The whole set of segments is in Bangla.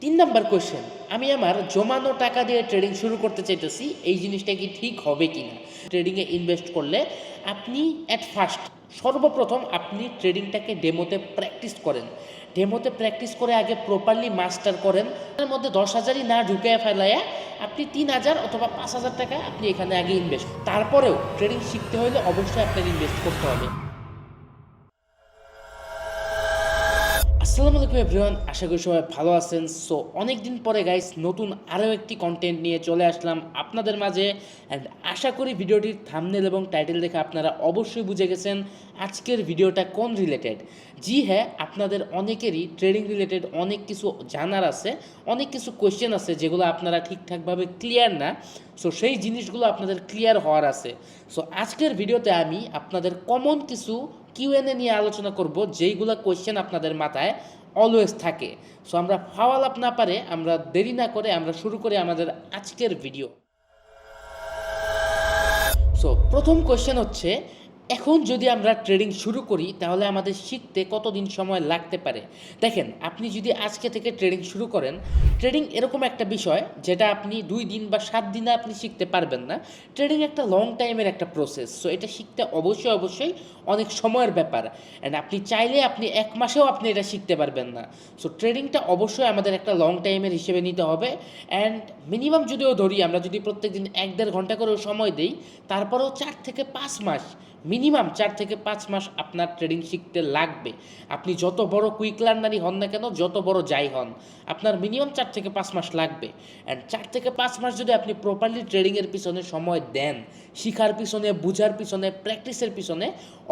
তিন নাম্বার কোয়েশ্চেন, আমি আমার জমানো টাকা দিয়ে ট্রেডিং শুরু করতে চাইতেছি, এই জিনিসটা কি ঠিক হবে কি না? ট্রেডিংয়ে ইনভেস্ট করলে আপনি অ্যাট ফার্স্ট সর্বপ্রথম আপনি ট্রেডিংটাকে ডেমোতে প্র্যাকটিস করেন। ডেমোতে প্র্যাকটিস করে আগে প্রপারলি মাস্টার করেন। তার মধ্যে 10,000ই না ঢুকায় ফেলাইয়া আপনি 3,000 অথবা 5,000 টাকা আপনি এখানে আগে ইনভেস্ট, তারপরেও ট্রেডিং শিখতে হলে অবশ্যই আপনার ইনভেস্ট করতে হবে। আসসালামু আলাইকুম এভরিওয়ান, আশা করি সবাই ভালো আছেন। সো অনেক দিন পরে গাইস নতুন আরও একটি কন্টেন্ট নিয়ে চলে আসলাম আপনাদের মাঝে। অ্যান্ড আশা করি ভিডিওটির থাম্বনেল এবং টাইটেল দেখে আপনারা অবশ্যই বুঝে গেছেন আজকের ভিডিওটা কোন রিলেটেড। জি হ্যাঁ, আপনাদের অনেকেরই ট্রেডিং রিলেটেড অনেক কিছু জানার আছে, অনেক কিছু কোয়েশ্চেন আছে যেগুলো আপনারা ঠিকঠাকভাবে ক্লিয়ার না। সো সেই জিনিসগুলো আপনাদের ক্লিয়ার হওয়ার আছে। সো আজকের ভিডিওতে আমি আপনাদের কমন কিছু কিউএনএ নিয়ে আলোচনা করব, যেইগুলো কোয়েশ্চেন আপনাদের মাথায় অলওয়েজ থাকে। সো আমরা ফাওয়াল আপ না পারে আমরা দেরি না করে আমরা শুরু করি আমাদের আজকের ভিডিও। সো প্রথম কোয়েশ্চেন হচ্ছে, এখন যদি আমরা ট্রেডিং শুরু করি তাহলে আমাদের শিখতে কতদিন সময় লাগতে পারে? দেখেন, আপনি যদি আজকে থেকে ট্রেডিং শুরু করেন, ট্রেডিং এরকম একটা বিষয় যেটা আপনি 2 দিন বা 7 দিনে আপনি শিখতে পারবেন না। ট্রেডিং একটা লং টাইমের একটা প্রসেস। সো এটা শিখতে অবশ্যই অনেক সময়ের ব্যাপার। অ্যান্ড আপনি চাইলে আপনি 1 মাসেও আপনি এটা শিখতে পারবেন না। সো ট্রেডিংটা অবশ্যই আমাদের একটা লং টাইমের হিসেবে নিতে হবে। অ্যান্ড মিনিমাম যদিও ধরি আমরা যদি প্রত্যেকদিন 1-1.5 ঘন্টা করেও সময় দিই, তারপরেও 4 থেকে 5 মাস, মিনিমাম 4 থেকে 5 মাস আপনার ট্রেডিং শিখতে লাগবে। আপনি যত বড় কুইক লার্নারই হন না কেন, যত বড় যাই হন, আপনার মিনিমাম 4 থেকে 5 মাস লাগবে। অ্যান্ড 4 থেকে 5 মাস যদি আপনি প্রপারলি ট্রেডিংয়ের পিছনে সময় দেন, শিখার পিছনে, বুঝার পিছনে, প্র্যাকটিসের পিছনে,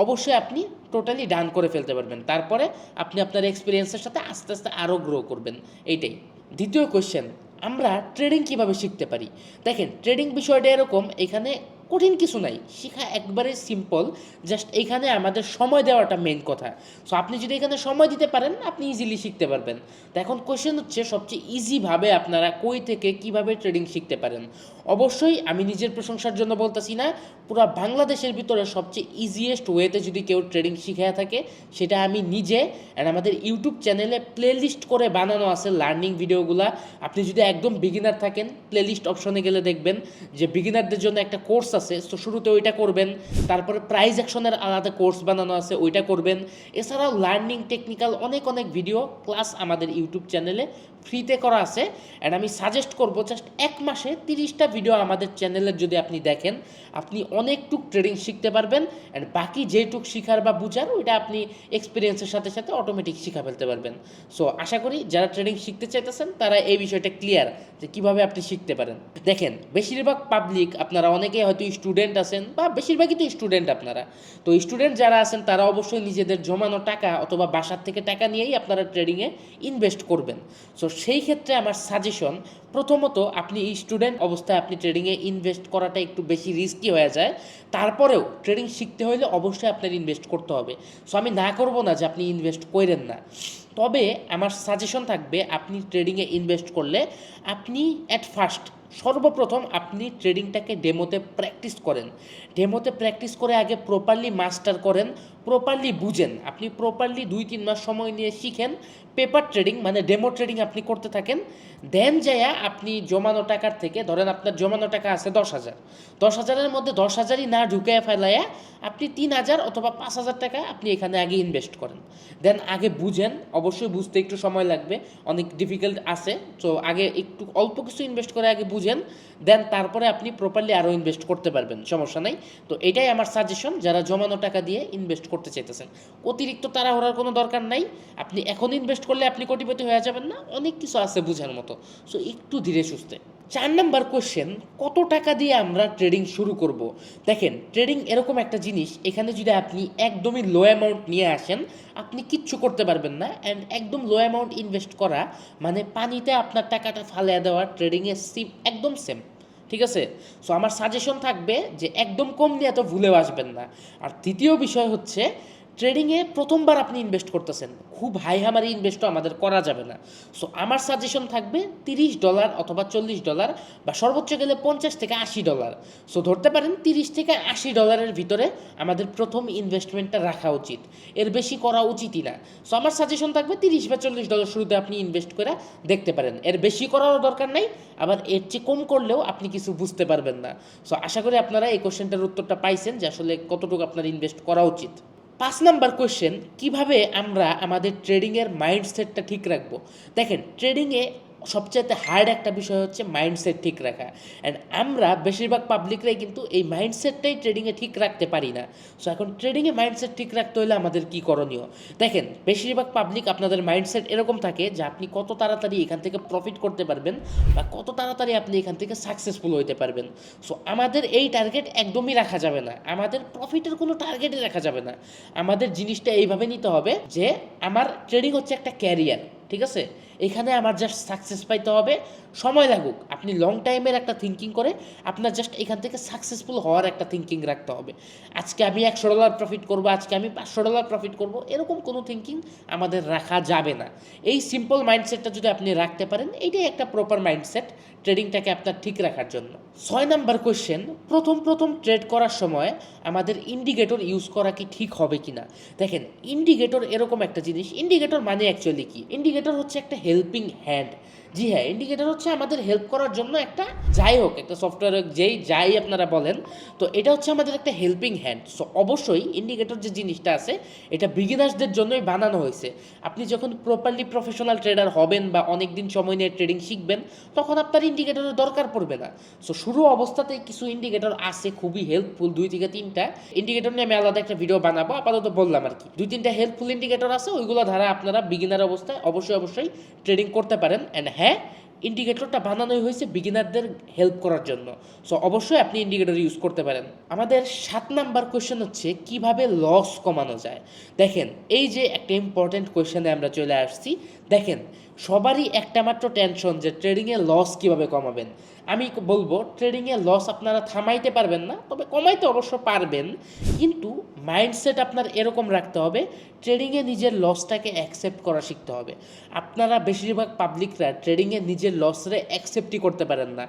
অবশ্যই আপনি টোটালি ডান করে ফেলতে পারবেন। তারপরে আপনি আপনার এক্সপিরিয়েন্সের সাথে আস্তে আস্তে আরও গ্রো করবেন। এইটাই। দ্বিতীয় কোয়েশ্চেন, আমরা ট্রেডিং কিভাবে শিখতে পারি? দেখেন, ট্রেডিং বিষয়টা এরকম, এখানে কঠিন কিছু নাই, শেখা একবারে সিম্পল। জাস্ট এইখানে আমাদের সময় দেওয়াটা মেন কথা। সো আপনি যদি এখানে সময় দিতে পারেন, আপনি ইজিলি শিখতে পারবেন। তো এখন কোয়েশ্চেন হচ্ছে, সবচেয়ে ইজিভাবে আপনারা কই থেকে কিভাবে ট্রেডিং শিখতে পারেন? অবশ্যই আমি নিজের প্রশংসার জন্য বলতেছি না, পুরো বাংলাদেশের ভিতরে সবচেয়ে ইজিয়েস্ট ওয়েতে যদি কেউ ট্রেডিং শিখে থাকে, সেটা আমি নিজে। অ্যান্ড আমাদের ইউটিউব চ্যানেলে প্লেলিস্ট করে বানানো আছে লার্নিং ভিডিওগুলা। আপনি যদি একদম বিগিনার থাকেন, প্লেলিস্ট অপশনে গেলে দেখবেন যে বিগিনারদের জন্য একটা কোর্স আছে। তো শুরুতে ওইটা করবেন, তারপরে প্রাইজ অ্যাকশনের আলাদা কোর্স বানানো আছে, ওইটা করবেন। এছাড়াও লার্নিং টেকনিক্যাল অনেক ভিডিও ক্লাস আমাদের ইউটিউব চ্যানেলে ফ্রিতে করা আছে। অ্যান্ড আমি সাজেস্ট করবো, জাস্ট 1 মাসে 30টা ভিডিও আমাদের চ্যানেলের যদি আপনি দেখেন, আপনি অনেকটুক ট্রেডিং শিখতে পারবেন। অ্যান্ড বাকি যেটুক শিখার বা বুঝার, ওইটা আপনি এক্সপিরিয়েন্সের সাথে সাথে অটোমেটিক শিখা ফেলতে পারবেন। সো আশা করি যারা ট্রেডিং শিখতে চাইতেছেন তারা এই বিষয়টা ক্লিয়ার যে কীভাবে আপনি শিখতে পারেন। দেখেন, বেশিরভাগ পাবলিক, আপনারা অনেকেই হয়তো স্টুডেন্ট আছেন, বা বেশিরভাগই তো স্টুডেন্ট আপনারা। তো স্টুডেন্ট যারা আছেন তারা অবশ্যই নিজেদের জমানো টাকা অথবা বাসার থেকে টাকা নিয়েই আপনারা ট্রেডিংয়ে ইনভেস্ট করবেন। সো সেই ক্ষেত্রে আমার সাজেশন, প্রথমত আপনি স্টুডেন্ট অবস্থায় আপনি ট্রেডিংয়ে ইনভেস্ট করাটা একটু বেশি রিস্কি হয়ে যায়। তারপরেও ট্রেডিং শিখতে হলে অবশ্যই আপনার ইনভেস্ট করতে হবে। সো আমি না করবো না যে আপনি ইনভেস্ট করেন না, তবে আমার সাজেশন থাকবে, আপনি ট্রেডিংয়ে ইনভেস্ট করলে আপনি অ্যাট ফার্স্ট সর্বপ্রথম আপনি ট্রেডিংটাকে ডেমোতে প্র্যাকটিস করেন। ডেমোতে প্র্যাকটিস করে আগে প্রপারলি মাস্টার করেন, প্রপারলি বুঝেন। আপনি প্রপারলি 2-3 মাস সময় নিয়ে শিখেন পেপার ট্রেডিং, মানে ডেমো ট্রেডিং আপনি করতে থাকেন। দেন যাইয়া আপনি জমানো টাকার থেকে, ধরেন আপনার জমানো টাকা আছে 10,000, 10,000-এর মধ্যে 10,000ই না ঢুকায় ফেলাইয়া আপনি 3,000 অথবা 5,000 টাকা আপনি এখানে আগে ইনভেস্ট করেন। দেন আগে বুঝেন, অবশ্যই বুঝতে একটু সময় লাগবে, অনেক ডিফিকাল্ট আছে। তো আগে একটু অল্প কিছু ইনভেস্ট করে আগে বুঝেন, দেন তারপরে আপনি প্রপারলি আরও ইনভেস্ট করতে পারবেন, সমস্যা নাই। তো এটাই আমার সাজেশন যারা জমানো টাকা দিয়ে ইনভেস্ট করতে চাইতেছেন। অতিরিক্ত তাড়াহুড়ার কোনো দরকার নাই। আপনি এখন ইনভেস্ট করলে আপনি কোটিপতি হয়ে যাবেন না, অনেক কিছু আছে বোঝার মতো। সো একটু ধীরে সুস্থে। 4 নাম্বার কোয়েশ্চেন, কত টাকা দিয়ে আমরা ট্রেডিং শুরু করব? দেখেন, ট্রেডিং এরকম একটা জিনিস, এখানে যদি আপনি একদমই লো অ্যামাউন্ট নিয়ে আসেন, আপনি কিচ্ছু করতে পারবেন না। অ্যান্ড একদম লো অ্যামাউন্ট ইনভেস্ট করা মানে পানিতে আপনার টাকাটা ফালিয়ে দেওয়া, ট্রেডিংয়ে একদম সেম। ঠিক আছে? সো আমার সাজেশন থাকবে যে একদম কম নিয়ে এত ভুলেও আসবেন না। আর তৃতীয় বিষয় হচ্ছে, ট্রেডিংয়ে প্রথমবার আপনি ইনভেস্ট করতেছেন, খুব হাইহামারি ইনভেস্টও আমাদের করা যাবে না। সো আমার সাজেশন থাকবে $30 অথবা $40 বা সর্বোচ্চ গেলে $50 থেকে $80। সো ধরতে পারেন $30 থেকে $80 ভিতরে আমাদের প্রথম ইনভেস্টমেন্টটা রাখা উচিত, এর বেশি করা উচিতই না। সো আমার সাজেশন থাকবে $30 বা $40 শুরুতে আপনি ইনভেস্ট করে দেখতে পারেন, এর বেশি করারও দরকার নাই, আবার এর চেয়ে কম করলেও আপনি কিছু বুঝতে পারবেন না। সো আশা করি আপনারা এই কোশ্চেনটার উত্তরটা পাইছেন যে আসলে কতটুকু আপনার ইনভেস্ট করা উচিত। 5 নাম্বার কোয়েশ্চেন, কিভাবে আমরা আমাদের ট্রেডিংয়ের মাইন্ডসেটটা ঠিক রাখবো। দেখেন, ট্রেডিংয়ে সবচেয়ে হার্ড একটা বিষয় হচ্ছে মাইন্ডসেট ঠিক রাখা, অ্যান্ড আমরা বেশিরভাগ পাবলিকরাই কিন্তু এই মাইন্ডসেটটাই ট্রেডিংয়ে ঠিক রাখতে পারি না। সো এখন ট্রেডিংয়ে মাইন্ডসেট ঠিক রাখতে হলে আমাদের কী করণীয়। দেখেন, বেশিরভাগ পাবলিক আপনাদের মাইন্ডসেট এরকম থাকে যে আপনি কত তাড়াতাড়ি এখান থেকে প্রফিট করতে পারবেন বা কত তাড়াতাড়ি আপনি এখান থেকে সাকসেসফুল হইতে পারবেন। সো আমাদের এই টার্গেট একদমই রাখা যাবে না, আমাদের প্রফিটের কোনো টার্গেটই রাখা যাবে না। আমাদের জিনিসটা এইভাবে নিতে হবে যে আমার ট্রেডিং হচ্ছে একটা ক্যারিয়ার, ঠিক আছে, এখানে আমার জাস্ট সাকসেস পাইতে হবে, সময় লাগুক। আপনি লং টাইমের একটা থিঙ্কিং করে আপনার জাস্ট এখান থেকে সাকসেসফুল হওয়ার একটা থিঙ্কিং রাখতে হবে। আজকে আমি $100 প্রফিট করব, আজকে আমি $500 প্রফিট করব, এরকম কোনো থিঙ্কিং আমাদের রাখা যাবে না। এই সিম্পল মাইন্ডসেটটা যদি আপনি রাখতে পারেন, এইটাই একটা প্রপার মাইন্ডসেট ট্রেডিংটাকে আপনার ঠিক রাখার জন্য। 6 নাম্বার কোয়েশ্চেন, প্রথম ট্রেড করার সময় আমাদের ইন্ডিকেটর ইউজ করা কি ঠিক হবে কি না। দেখেন, ইন্ডিকেটর এরকম একটা জিনিস, ইন্ডিকেটর মানে অ্যাকচুয়ালি কি, ইন্ডিকেটর হচ্ছে একটা হেল্পিং হ্যান্ড। জি হ্যাঁ, ইন্ডিকেটর হচ্ছে আমাদের হেল্প করার জন্য একটা, যাই হোক, একটা সফটওয়্যার যাই আপনারা বলেন, তো এটা হচ্ছে আমাদের একটা হেল্পিং হ্যান্ড। সো অবশ্যই ইন্ডিকেটর যে জিনিসটা আছে এটা বিগিনার্সদের জন্যই বানানো হয়েছে। আপনি যখন প্রপারলি প্রফেশনাল ট্রেডার হবেন বা অনেক দিন সময় নিয়ে ট্রেডিং শিখবেন, তখন আপনার ইন্ডিকেটরের দরকার পড়বে না। সো শুরু অবস্থাতেই কিছু ইন্ডিকেটর আছে খুবই হেল্পফুল, 2 থেকে 3টা ইন্ডিকেটর নিয়ে আমি আলাদা একটা ভিডিও বানাবো, আপাতত বললাম আর কি। 2-3টা হেল্পফুল ইন্ডিকেটর আছে, ওইগুলো দ্বারা আপনারা বিগিনার অবস্থায় অবশ্যই ট্রেডিং করতে পারেন। অ্যান্ড হ্যাঁ, ইন্ডিকেটরটা বানানোই হয়েছে বিগিনারদের হেল্প করার জন্য। সো অবশ্যই আপনি ইন্ডিকেটর ইউজ করতে পারেন। আমাদের 7 নাম্বার কোয়েশ্চেন হচ্ছে কিভাবে লস কমানো যায়। দেখেন, এই যে একটা ইম্পর্টেন্ট কোয়েশ্চেনে আমরা চলে আসছি। দেখেন, সবারই একটা মাত্র টেনশন যে ট্রেডিংয়ে লস কিভাবে কমাবেন। আমি বলবো, ট্রেডিংয়ে লস আপনারা থামাইতে পারবেন না, তবে কমাইতে অবশ্য পারবেন, কিন্তু মাইন্ডসেট আপনার এরকম রাখতে হবে, ট্রেডিংয়ে নিজের লসটাকে অ্যাকসেপ্ট করা শিখতে হবে। আপনারা বেশিরভাগ পাবলিকরা ট্রেডিংয়ে নিজের লসরে অ্যাকসেপ্টই করতে পারেন না।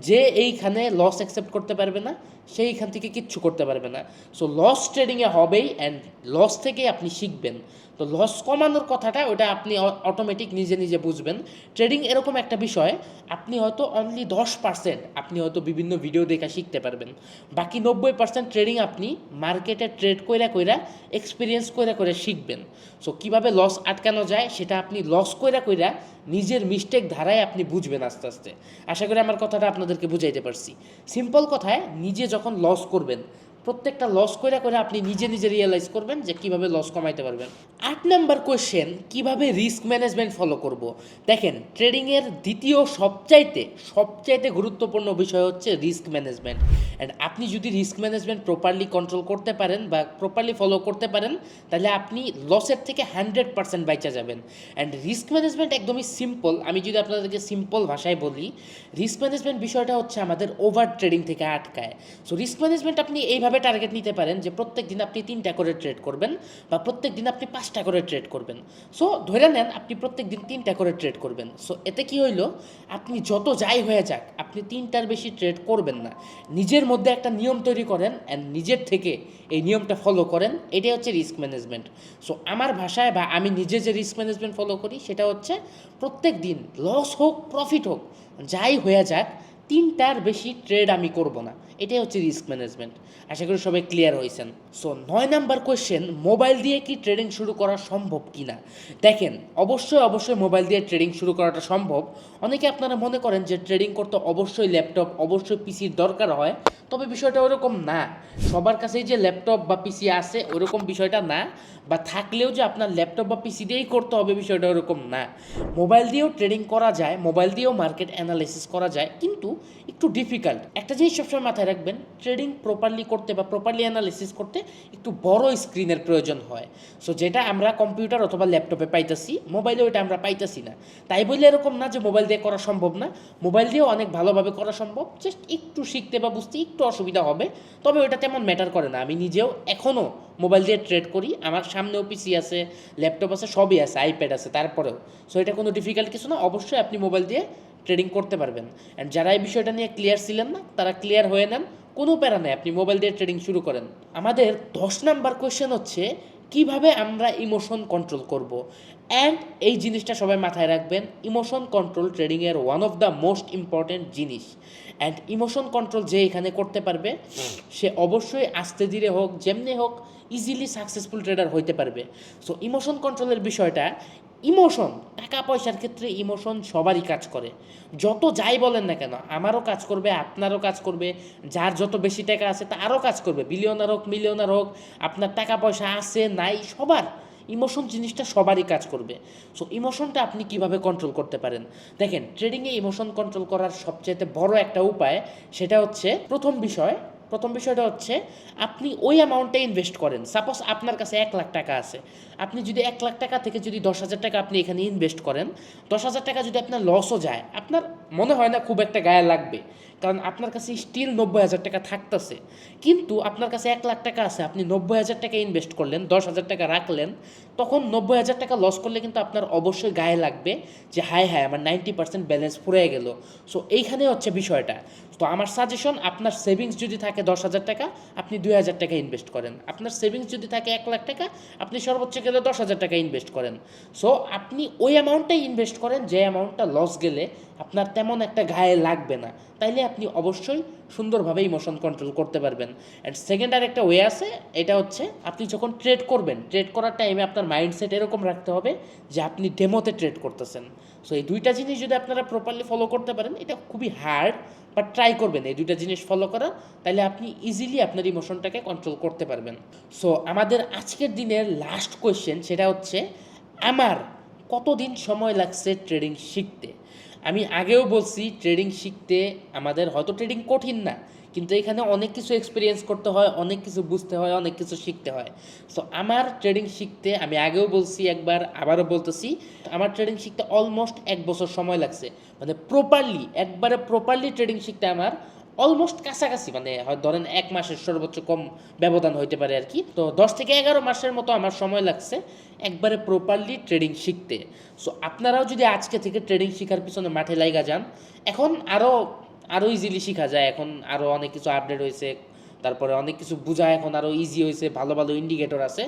যে এইখানে লস অ্যাকসেপ্ট করতে পারবে না, সেইখান থেকে কিচ্ছু করতে পারবে না। সো লস ট্রেডিংয়ে হবেই, অ্যান্ড লস থেকেই আপনি শিখবেন। তো লস কমানোর কথাটা ওটা আপনি অটোমেটিক নিজে নিজে বুঝবেন। ট্রেডিং এরকম একটা বিষয়, আপনি হয়তো অনলি 10% আপনি হয়তো বিভিন্ন ভিডিও দেখে শিখতে পারবেন, বাকি 90% ট্রেডিং আপনি মার্কেটে ট্রেড কইরা এক্সপিরিয়েন্স করে শিখবেন। সো কীভাবে লস আটকানো যায় সেটা আপনি লস কইরা নিজের মিস্টেক ধারায় আপনি বুঝবেন আস্তে আস্তে। আশা করি আমার কথাটা আপনাদেরকে বুঝাইতে পারছি। সিম্পল কথায়, নিজে যখন লস করবেন, প্রত্যেকটা লস করে আপনি নিজে রিয়েলাইজ করবেন যে কীভাবে লস কমাইতে পারবেন। 8 নাম্বার কোয়েশ্চেন, কীভাবে রিস্ক ম্যানেজমেন্ট ফলো করব। দেখেন, ট্রেডিংয়ের দ্বিতীয় সবচাইতে গুরুত্বপূর্ণ বিষয় হচ্ছে রিস্ক ম্যানেজমেন্ট। অ্যান্ড আপনি যদি রিস্ক ম্যানেজমেন্ট প্রপারলি কন্ট্রোল করতে পারেন বা প্রপারলি ফলো করতে পারেন, তাহলে আপনি লসের থেকে 100% বাইচা যাবেন। অ্যান্ড রিস্ক ম্যানেজমেন্ট একদমই সিম্পল। আমি যদি আপনাদেরকে সিম্পল ভাষায় বলি, রিস্ক ম্যানেজমেন্ট বিষয়টা হচ্ছে আমাদের ওভার ট্রেডিং থেকে আটকায়। সো রিস্ক ম্যানেজমেন্ট আপনি এইভাবে টার্গেট নিতে পারেন যে প্রত্যেক দিন আপনি 3টা করে ট্রেড করবেন বা প্রত্যেক দিন আপনি 5টা করে ট্রেড করবেন। সো ধরে নেন আপনি প্রত্যেক দিন 3টা করে ট্রেড করবেন। সো এতে কি হইলো, আপনি যত যাই হয়ে যাক আপনি 3টার বেশি ট্রেড করবেন না। নিজের মধ্যে একটা নিয়ম তৈরি করেন অ্যান্ড নিজের থেকে এই নিয়মটা ফলো করেন, এটাই হচ্ছে রিস্ক ম্যানেজমেন্ট। সো আমার ভাষায় বা আমি নিজে যে রিস্ক ম্যানেজমেন্ট ফলো করি সেটা হচ্ছে প্রত্যেক দিন লস হোক প্রফিট হোক যাই হয়ে যাক 3টার বেশি ট্রেড আমি করব না, এটাই হচ্ছে রিস্ক ম্যানেজমেন্ট। আশা করি সবাই ক্লিয়ার হয়েছেন। সো 9 নাম্বার কোয়েশ্চেন, মোবাইল দিয়ে কি ট্রেডিং শুরু করা সম্ভব কি না। দেখেন, অবশ্যই মোবাইল দিয়ে ট্রেডিং শুরু করাটা সম্ভব। অনেকে আপনারা মনে করেন যে ট্রেডিং করতে অবশ্যই ল্যাপটপ অবশ্যই পিসির দরকার হয়, তবে বিষয়টা ওরকম না। সবার কাছেই যে ল্যাপটপ বা পিসি আছে ওরকম বিষয়টা না, বা থাকলেও যে আপনার ল্যাপটপ বা পিসি দিয়েই করতে হবে বিষয়টা ওরকম না। মোবাইল দিয়েও ট্রেডিং করা যায়, মোবাইল দিয়েও মার্কেট অ্যানালাইসিস করা যায়, কিন্তু একটু ডিফিকাল্ট। একটা জিনিস সবসময় মাথায় রাখবেন, ট্রেডিং প্রপারলি করতে বা প্রপারলি অ্যানালাইসিস করতে একটু বড় স্ক্রিনের প্রয়োজন হয়। সো যেটা আমরা কম্পিউটার অথবা ল্যাপটপে পাইতেছি, মোবাইলে ওইটা আমরা পাইতেছি না। তাই বললে এরকম না যে মোবাইল দিয়ে করা সম্ভব না, মোবাইল দিয়েও অনেক ভালোভাবে করা সম্ভব, জাস্ট একটু শিখতে বা বুঝতে একটু অসুবিধা হবে। তবে ওইটা তেমন ম্যাটার করে না। আমি নিজেও এখনও মোবাইল দিয়ে ট্রেড করি, আমার সামনেও পিসি আছে, ল্যাপটপ আছে, সবই আছে, আইপ্যাড আছে, তারপরেও সো এটা কোনো ডিফিকাল্ট কিছু না। অবশ্যই আপনি মোবাইল দিয়ে ট্রেডিং করতে পারবেন। অ্যান্ড যারা এই বিষয়টা নিয়ে ক্লিয়ার ছিলেন না, তারা ক্লিয়ার হয়ে নেন, কোনো প্যারা নেই, আপনি মোবাইল দিয়ে ট্রেডিং শুরু করেন। আমাদের 10 নাম্বার কোয়েশ্চেন হচ্ছে কিভাবে আমরা ইমোশন কন্ট্রোল করব। অ্যান্ড এই জিনিসটা সবাই মাথায় রাখবেন, ইমোশন কন্ট্রোল ট্রেডিংয়ের one of the most important জিনিস। অ্যান্ড ইমোশন কন্ট্রোল যে এখানে করতে পারবে সে অবশ্যই আস্তে ধীরে হোক, যেমনি হোক, ইজিলি সাকসেসফুল ট্রেডার হইতে পারবে। সো ইমোশন কন্ট্রোলের বিষয়টা, ইমোশন, টাকা পয়সার ক্ষেত্রে ইমোশন সবারই কাজ করে। যত যাই বলেন না কেন, আমারও কাজ করবে, আপনারও কাজ করবে, যার যত বেশি টাকা আছে তারও কাজ করবে, বিলিয়নার হোক মিলিয়নার হোক, আপনার টাকা পয়সা আছে নাই, সবার ইমোশন জিনিসটা সবারই কাজ করবে। সো ইমোশনটা আপনি কিভাবে কন্ট্রোল করতে পারেন? দেখেন, ট্রেডিংয়ে ইমোশন কন্ট্রোল করার সবচেয়ে বড় একটা উপায়, সেটা হচ্ছে প্রথম বিষয়টা হচ্ছে আপনি ওই অ্যামাউন্টে ইনভেস্ট করেন। সাপোজ আপনার কাছে 1,00,000 টাকা আছে, আপনি যদি 1,00,000 টাকা থেকে যদি 10,000 টাকা আপনি এখানে ইনভেস্ট করেন, 10,000 টাকা যদি আপনার লসও যায়, আপনার মনে হয় না খুব একটা গায়ে লাগবে, কারণ আপনার কাছে স্টিল 90,000 টাকা থাকতেছে। কিন্তু আপনার কাছে 1,00,000 টাকা আছে, আপনি 90,000 টাকা ইনভেস্ট করলেন, 10,000 টাকা রাখলেন, তখন 90,000 টাকা লস করলে কিন্তু আপনার অবশ্যই গায়ে লাগবে যে হায় হায় আমার 90% ব্যালেন্স ফুরিয়ে গেল। সো এইখানে হচ্ছে বিষয়টা। তো আমার সাজেশন, আপনার সেভিংস যদি থাকে 10,000 টাকা, আপনি 2,000 টাকা ইনভেস্ট করেন। আপনার সেভিংস যদি থাকে 1,00,000 টাকা, আপনি সর্বোচ্চ গেলে 10,000 টাকা ইনভেস্ট করেন। সো আপনি ওই অ্যামাউন্টটাই ইনভেস্ট করেন যে অ্যামাউন্টটা লস গেলে আপনার তেমন একটা গায়ে লাগবে না। তাইলে আপনি অবশ্যই সুন্দরভাবে ইমোশন কন্ট্রোল করতে পারবেন। অ্যান্ড সেকেন্ড আর একটা ওয়ে আছে, এটা হচ্ছে আপনি যখন ট্রেড করবেন, ট্রেড করার টাইমে আপনার মাইন্ডসেট এরকম রাখতে হবে যে আপনি ডেমোতে ট্রেড করতেছেন। সো এই দুইটা জিনিস যদি আপনারা প্রপারলি ফলো করতে পারেন, এটা খুবই হার্ড, বাট ট্রাই করবেন এই দুইটা জিনিস ফলো করা, তাহলে আপনি ইজিলি আপনার ইমোশনটাকে কন্ট্রোল করতে পারবেন। সো আমাদের আজকের দিনের লাস্ট কোয়েশ্চেন, সেটা হচ্ছে আমার কতদিন সময় লাগছে ট্রেডিং শিখতে। আমি আগেও বলছি, ট্রেডিং শিখতে আমাদের হয়তো ট্রেডিং কঠিন না, কিন্তু এখানে অনেক কিছু এক্সপিরিয়েন্স করতে হয়, অনেক কিছু বুঝতে হয়, অনেক কিছু শিখতে হয়। সো আমার ট্রেডিং শিখতে, আমি আগেও বলছি একবার, আবারও বলতেছি, আমার ট্রেডিং শিখতে অলমোস্ট 1 বছর সময় লাগছে। মানে প্রপারলি ট্রেডিং শিখতে আমার অলমোস্ট কাছাকাছি, মানে হয় ধরেন 1 মাসের সর্বোচ্চ কম ব্যবধান হইতে পারে আর কি। তো 10 থেকে 11 মাসের মতো আমার সময় লাগছে একবারে প্রপারলি ট্রেডিং শিখতে। সো আপনারাও যদি আজকে থেকে ট্রেডিং শেখার পিছনে মাঠে লাইগা যান, এখন আরও ইজিলি শেখা যায়। এখন আরও অনেক কিছু আপডেট হয়েছে, তারপরে অনেক কিছু বোঝা এখন আরও ইজি হয়েছে, ভালো ভালো ইন্ডিকেটর আছে।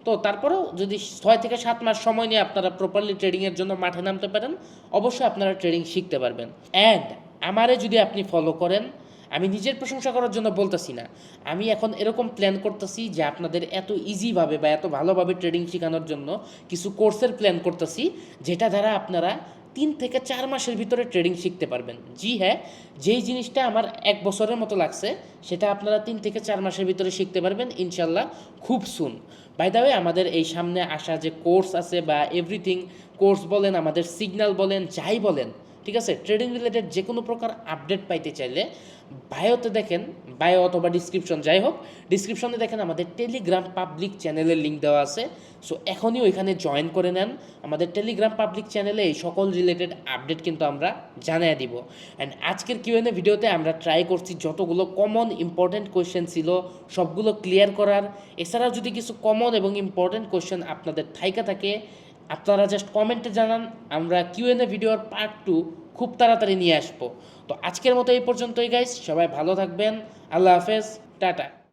তো তারপরেও যদি 6 থেকে 7 মাস সময় নিয়ে আপনারা প্রপারলি ট্রেডিংয়ের জন্য মাঠে নামতে পারেন, অবশ্যই আপনারা ট্রেডিং শিখতে পারবেন। অ্যান্ড আমারে যদি আপনি ফলো করেন, আমি নিজের প্রশংসা করার জন্য বলতেছি না, আমি এখন এরকম প্ল্যান করতেছি যে আপনাদের এত ইজিভাবে বা এত ভালোভাবে ট্রেডিং শেখানোর জন্য কিছু কোর্সের প্ল্যান করতেছি, যেটা দ্বারা আপনারা 3 থেকে 4 মাসের ভিতরে ট্রেডিং শিখতে পারবেন। জি হ্যাঁ, যেই জিনিসটা আমার 1 বছরের মতো লাগছে, সেটা আপনারা 3 থেকে 4 মাসের ভিতরে শিখতে পারবেন ইনশাল্লাহ, খুব সুন। বাই দ্য ওয়ে, আমাদের এই সামনে আসা যে কোর্স আছে বা এভরিথিং, কোর্স বলেন, আমাদের সিগন্যাল বলেন, যাই বলেন, ঠিক আছে, ট্রেডিং রিলেটেড যে কোনো প্রকার আপডেট পাইতে চাইলে বায়োতে দেখেন, বায়ো অথবা ডিসক্রিপশন, যাই হোক, ডিসক্রিপশনে দেখেন আমাদের টেলিগ্রাম পাবলিক চ্যানেলের লিঙ্ক দেওয়া আছে। সো এখনই ওইখানে জয়েন করে নেন। আমাদের টেলিগ্রাম পাবলিক চ্যানেলে এই সকল রিলেটেড আপডেট কিন্তু আমরা জানিয়ে দিব। অ্যান্ড আজকের কিউএনএ ভিডিওতে আমরা ট্রাই করছি যতগুলো কমন ইম্পর্টেন্ট কোয়েশ্চেন ছিল সবগুলো ক্লিয়ার করার। এছাড়াও যদি কিছু কমন এবং ইম্পর্টেন্ট কোয়েশ্চেন আপনাদের থাইকা থাকে, আপনারা জাস্ট কমেন্টে জানান, আমরা কিউএনএ ভিডিওর পার্ট 2 খুব তাড়াতাড়ি নিয়ে আসবো। তো আজকের মতো এই পর্যন্তই গাইস, সবাই ভালো থাকবেন, আল্লাহ হাফেজ, টাটা।